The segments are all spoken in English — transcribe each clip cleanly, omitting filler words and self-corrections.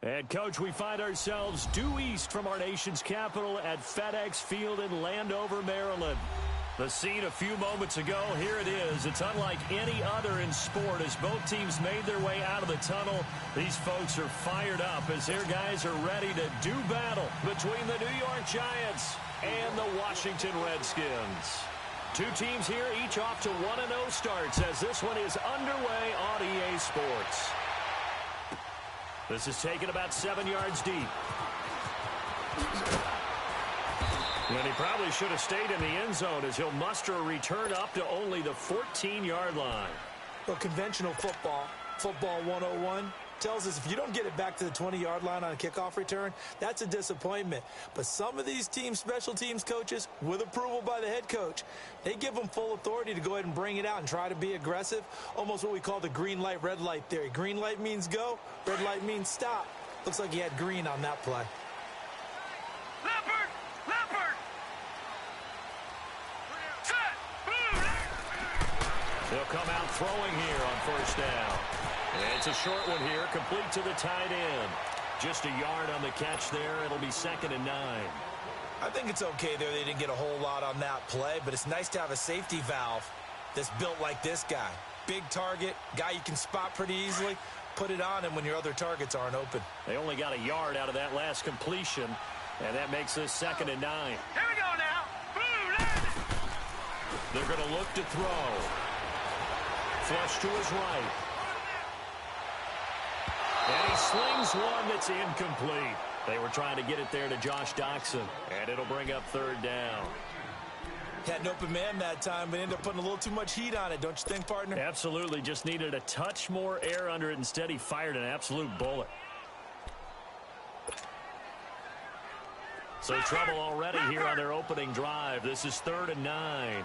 And, Coach, we find ourselves due east from our nation's capital at FedEx Field in Landover, Maryland. The scene a few moments ago, here it is. It's unlike any other in sport as both teams made their way out of the tunnel. These folks are fired up as their guys are ready to do battle between the New York Giants and the Washington Redskins. Two teams here, each off to 1-0 starts as this one is underway on EA Sports. This is taken about 7 yards deep. And he probably should have stayed in the end zone as he'll muster a return up to only the 14-yard line. Well, conventional football 101, tells us if you don't get it back to the 20-yard line on a kickoff return, that's a disappointment. But some of these special teams coaches, with approval by the head coach, they give them full authority to go ahead and bring it out and try to be aggressive, almost what we call the green light, red light theory. Green light means go, red light means stop. Looks like he had green on that play. Leopard! They'll come out throwing here on first down. And it's a short one here, complete to the tight end. Just a yard on the catch there. It'll be 2nd and 9. I think it's okay there. They didn't get a whole lot on that play, but it's nice to have a safety valve that's built like this guy. Big target, guy you can spot pretty easily. Put it on him when your other targets aren't open. They only got a yard out of that last completion, and that makes this 2nd and 9. Here we go now. Boom, they're going to look to throw. Flush to his right. And he slings one that's incomplete. They were trying to get it there to Josh Doxson, and it'll bring up 3rd down. Had an open man that time, but ended up putting a little too much heat on it, don't you think, partner? Absolutely. Just needed a touch more air under it. Instead, he fired an absolute bullet. So trouble already here on their opening drive. This is 3rd and 9.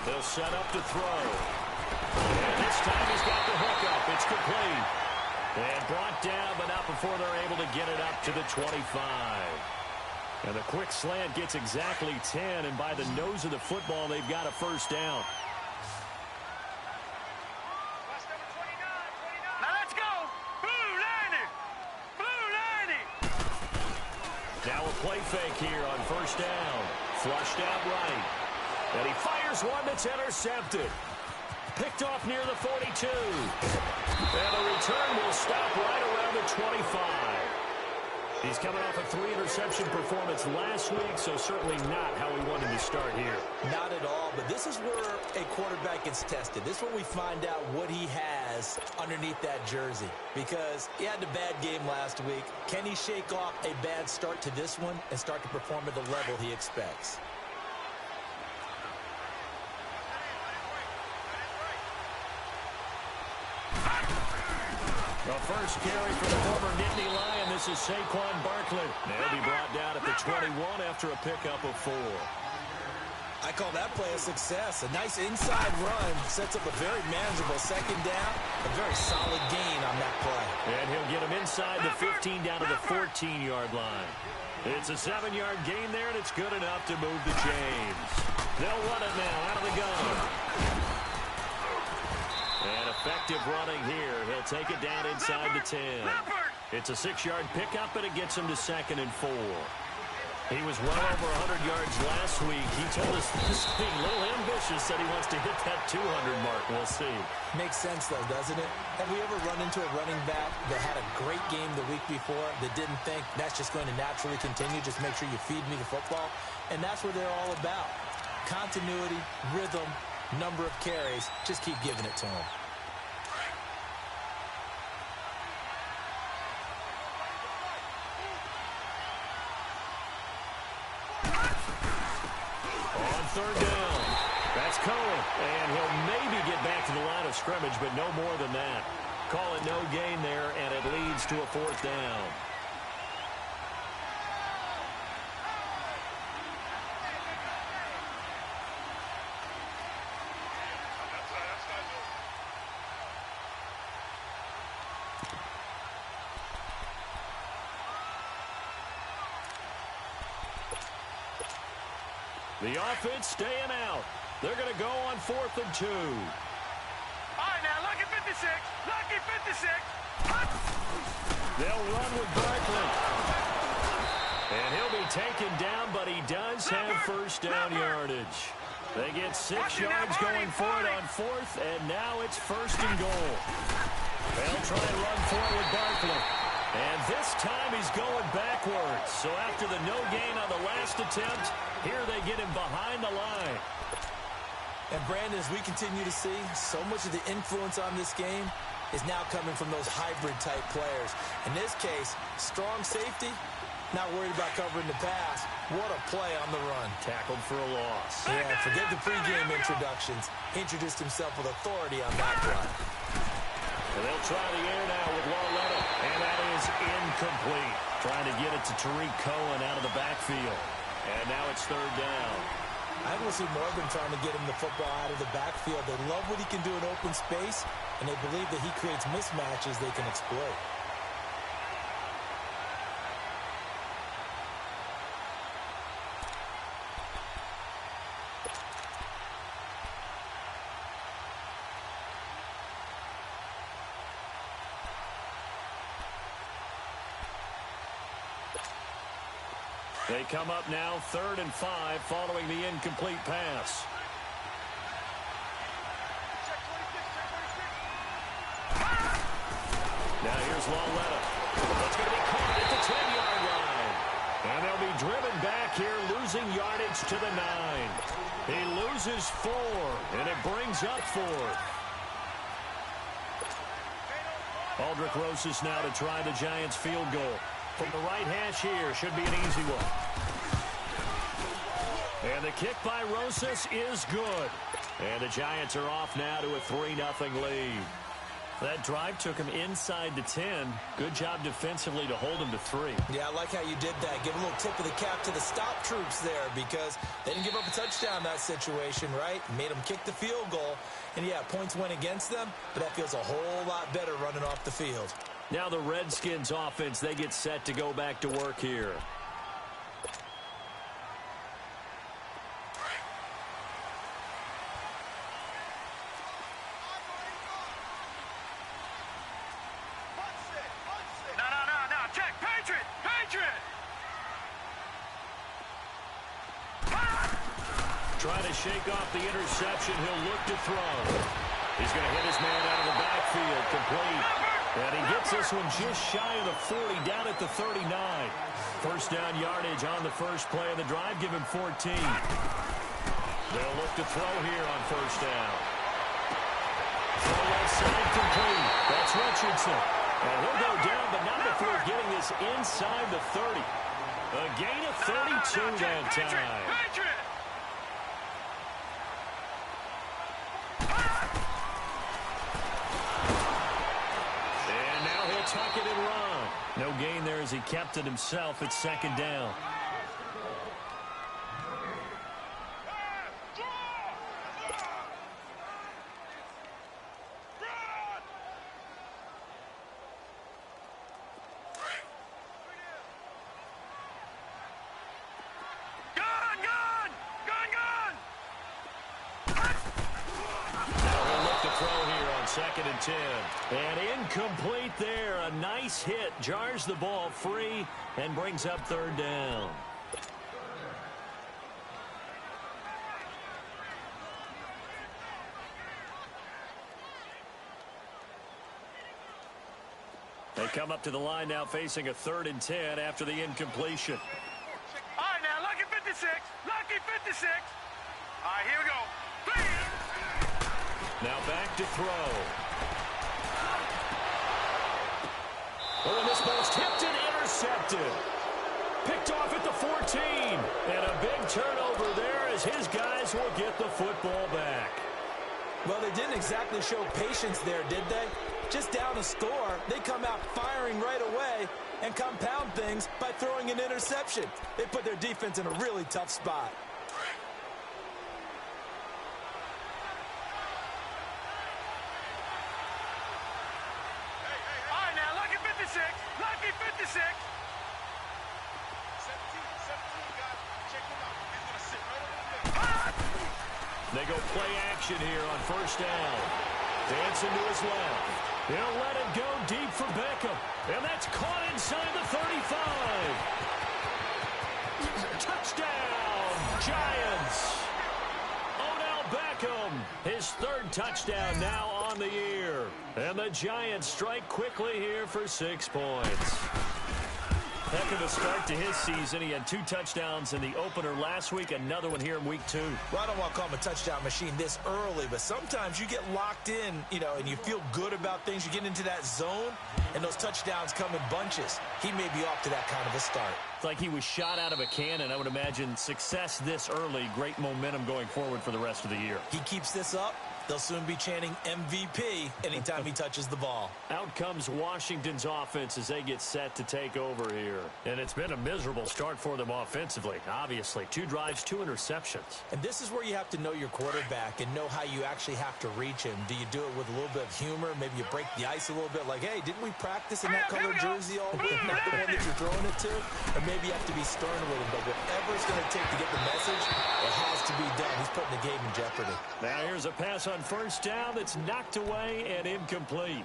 They'll set up to throw. And this time he's got the hook up. It's complete. And brought down, but not before they're able to get it up to the 25. And the quick slant gets exactly 10, and by the nose of the football, they've got a first down. Now let's go. Blue line. Now a play fake here on first down. Flushed out right. And he fires one that's intercepted. Picked off near the 42. And the return will stop right around the 25. He's coming off a 3-interception performance last week, so certainly not how we wanted to start here. Not at all, but this is where a quarterback gets tested. This is where we find out what he has underneath that jersey. Because he had a bad game last week. Can he shake off a bad start to this one and start to perform at the level he expects? The first carry for the former Nittany Lion. This is Saquon Barkley. They'll be brought down at the 21 after a pickup of 4. I call that play a success. A nice inside run sets up a very manageable 2nd down. A very solid gain on that play. And he'll get him inside the 15 down to the 14-yard line. It's a 7-yard gain there, and it's good enough to move the chains. They'll run it now out of the gun. And effective running here. He'll take it down inside the 10. It's a 6-yard pickup, and it gets him to 2nd and 4. He was well over 100 yards last week. He told us this being a little ambitious, said he wants to hit that 200 mark. We'll see. Makes sense, though, doesn't it? Have we ever run into a running back that had a great game the week before that didn't think that's just going to naturally continue? Just make sure you feed me the football. And that's what they're all about. Continuity, rhythm, number of carries. Just keep giving it to him. On 3rd down, that's Cohen, and he'll maybe get back to the line of scrimmage, but no more than that. Call it no gain there, and it leads to a 4th down. The offense staying out. They're going to go on 4th and 2. All right, now, lucky 56. Lucky 56. They'll run with Barkley. And he'll be taken down, but he does have first down yardage. They get 6 yards going for it on 4th, and now it's 1st and goal. They'll try and run for it with Barkley. And this time he's going backwards. So after the no gain on the last attempt, here they get him behind the line. And Brandon, as we continue to see, so much of the influence on this game is now coming from those hybrid-type players. In this case, strong safety, not worried about covering the pass. What a play on the run. Tackled for a loss. Yeah, forget the pregame introductions. Introduced himself with authority on that play. And they'll try the air now with Lauletta. And that is incomplete. Trying to get it to Tariq Cohen out of the backfield. And now it's 3rd down. I will see more of them trying to get him the football out of the backfield. They love what he can do in open space, and they believe that he creates mismatches they can exploit. They come up now 3rd and 5 following the incomplete pass. Now here's Lauletta. It's going to be caught at the 10-yard line. And they'll be driven back here, losing yardage to the 9. He loses 4, and it brings up 4th. Aldrick Rosas now to try the Giants field goal. From the right hash here, should be an easy one. And the kick by Rosas is good. And the Giants are off now to a 3-0 lead. That drive took him inside the 10. Good job defensively to hold him to 3. Yeah, I like how you did that. Give a little tip of the cap to the stop troops there because they didn't give up a touchdown in that situation, right? Made them kick the field goal. And, yeah, points went against them, but that feels a whole lot better running off the field. Now the Redskins offense, they get set to go back to work here. No. Check. Patriot. Trying to shake off the interception. He'll look to throw. He's going to hit his man out of the backfield. Complete. And he gets this one just shy of the 40, down at the 39. First down yardage on the first play of the drive. Give him 14. They'll look to throw here on first down. Throw left side complete. That's Richardson. And he'll go down, but not before getting this inside the 30. A gain of 32 that time. Patriot. And now he'll tuck it and run. No gain there as he kept it himself. It's 2nd down. Second and 10. And incomplete there. A nice hit. Jars the ball free and brings up 3rd down. They come up to the line now facing a 3rd and 10 after the incompletion. All right, now, lucky 56. Lucky 56. All right, here we go. Now back to throw. Oh, and this ball's tipped and intercepted. Picked off at the 14. And a big turnover there as his guys will get the football back. Well, they didn't exactly show patience there, did they? Just down a score, they come out firing right away and compound things by throwing an interception. They put their defense in a really tough spot. Lucky 56. 17, got check him out. He's going to sit right over there. They go play action here on first down. Dancing to his left. He'll let it go deep for Beckham. And that's caught inside the 35. Touchdown, Giants. Odell Beckham, his third touchdown now on the year. And the Giants strike quickly here for 6 points. Heck of a start to his season. He had 2 touchdowns in the opener last week, another one here in week 2. Well, I don't want to call him a touchdown machine this early, but sometimes you get locked in, and you feel good about things. You get into that zone, and those touchdowns come in bunches. He may be off to that kind of a start. It's like he was shot out of a cannon. I would imagine success this early, great momentum going forward for the rest of the year. He keeps this up, they'll soon be chanting MVP anytime he touches the ball. Out comes Washington's offense as they get set to take over here. And it's been a miserable start for them offensively, obviously. 2 drives, 2 interceptions. And this is where you have to know your quarterback and know how you actually have to reach him. Do you do it with a little bit of humor? Maybe you break the ice a little bit, like, hey, didn't we practice in that color jersey all week? Not the one that you're throwing it to? Or maybe you have to be stern with him. But whatever it's going to take to get the message, it has to be done. He's putting the game in jeopardy. Now here's a pass on first down that's knocked away and incomplete.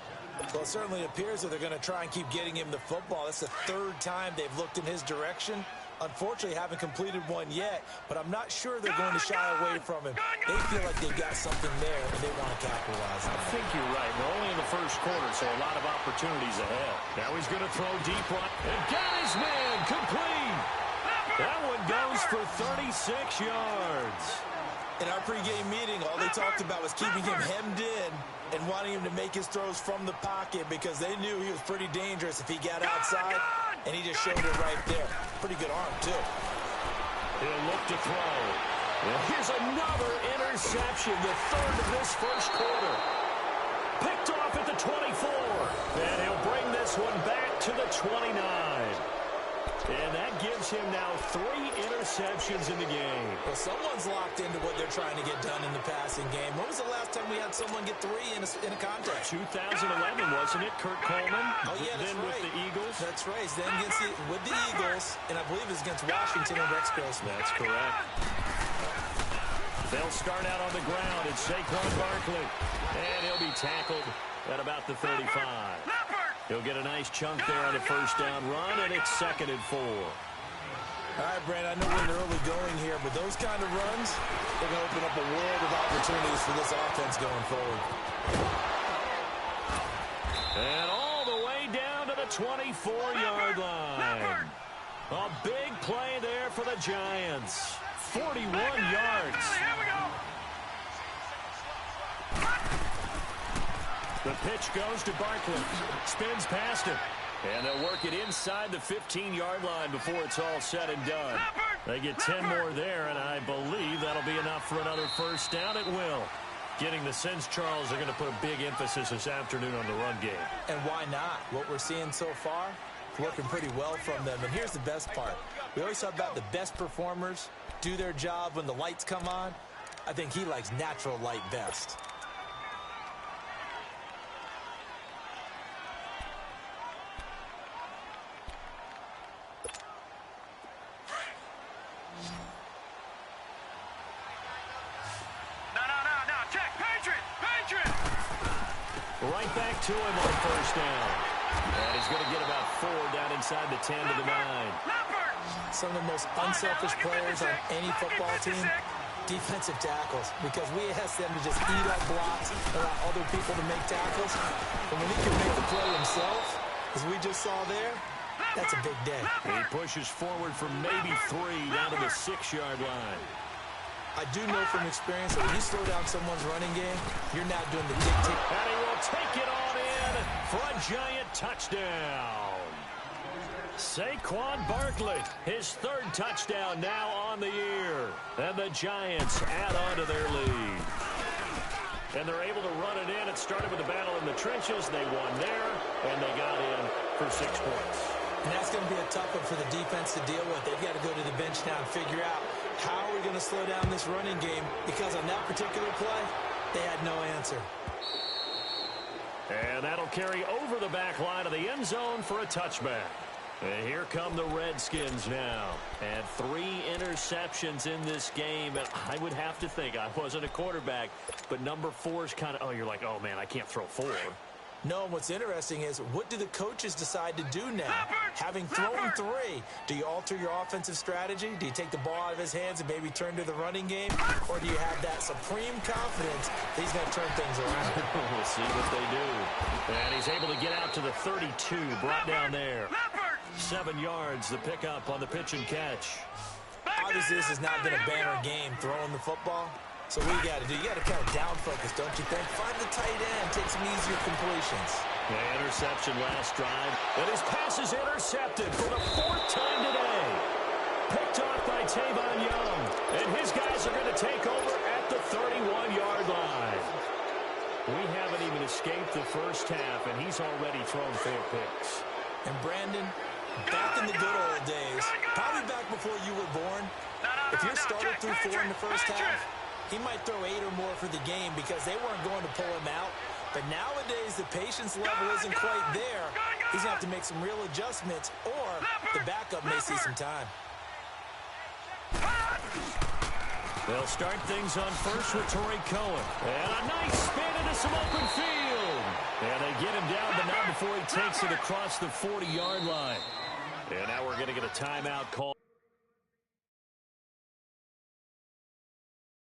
Well, it certainly appears that they're going to try and keep getting him the football. That's the 3rd time they've looked in his direction. Unfortunately, haven't completed one yet, but I'm not sure they're going to shy away from him. They feel like they've got something there, and they want to capitalize on it. I think you're right. We're only in the first quarter, so a lot of opportunities ahead. Now he's going to throw deep right. And got his man complete. That one goes for 36 yards. In our pregame meeting, all they talked about was keeping him hemmed in and wanting him to make his throws from the pocket because they knew he was pretty dangerous if he got outside, and he just showed it right there. Pretty good arm, too. He'll look to throw. And here's another interception, the 3rd of this first quarter. Picked off at the 24. And he'll bring this one back to the 29. And that gives him now 3 interceptions in the game. Well, someone's locked into what they're trying to get done in the passing game. When was the last time we had someone get 3 in a contest? 2011, wasn't it? Kurt Coleman. Oh, yeah, that's then right. with the Eagles. That's right. Then with the Eagles, and I believe it's against Washington and Rex Grossman. That's correct. They'll start out on the ground. It's Saquon Barkley. And he'll be tackled at about the 35. He'll get a nice chunk there on a first down run, and it's 2nd and 4. All right, Brandon, I know we're in early going here, but those kind of runs, they're going to open up a world of opportunities for this offense going forward. And all the way down to the 24-yard line. A big play there for the Giants. 41 yards. Here we go. The pitch goes to Barkley. Spins past him. And they'll work it inside the 15-yard line before it's all said and done. They get 10 more there, and I believe that'll be enough for another first down. It will. Getting the sense Charles are going to put a big emphasis this afternoon on the run game. And why not? What we're seeing so far, working pretty well from them. And here's the best part. We always talk about the best performers do their job when the lights come on. I think he likes natural light best. No, check. Patriot. Right back to him on first down. And he's going to get about 4 down inside the 10 to the 9. Some of the most unselfish players on any football team, defensive tackles, because we ask them to just eat up blocks, allow other people to make tackles. But when he can make the play himself, as we just saw there, that's a big day. He pushes forward for maybe 3 down to the 6-yard line. I do know from experience that when you slow down someone's running game, you're not doing the dictate. And he will take it on in for a Giant touchdown. Saquon Barkley, his 3rd touchdown now on the year. And the Giants add on to their lead. And they're able to run it in. It started with a battle in the trenches. They won there, and they got in for 6 points. And that's going to be a tough one for the defense to deal with. They've got to go to the bench now and figure out how are we going to slow down this running game, because on that particular play, they had no answer. And that'll carry over the back line of the end zone for a touchback. And here come the Redskins now. And 3 interceptions in this game. And I would have to think, I wasn't a quarterback, but number 4 is kind of, oh, you're like, oh, man, I can't throw 4. No, and what's interesting is, what do the coaches decide to do now? Having thrown 3, do you alter your offensive strategy? Do you take the ball out of his hands and maybe turn to the running game? Or do you have that supreme confidence that he's going to turn things around? We'll see what they do. And he's able to get out to the 32, brought down there. 7 yards, the pickup on the pitch and catch. Obviously, this has not been a banner game throwing the football. So what you got to do, you got to kind of down focus, don't you think? Find the tight end, take some easier completions. The interception last drive. And his pass is intercepted for the 4th time today. Picked off by Tavon Young. And his guys are going to take over at the 31-yard line. We haven't even escaped the first half, and he's already thrown 4 picks. And Brandon, back in the good old days, probably back before you were born, if your starter threw 4 in the first half, he might throw 8 or more for the game because they weren't going to pull him out. But nowadays, the patience level isn't quite there. He's going to have to make some real adjustments, or the backup may see some time. They'll start things on first with Torrey Cohen. And a nice spin into some open field. And they get him down, but not before he takes it across the 40-yard line. And now we're going to get a timeout call.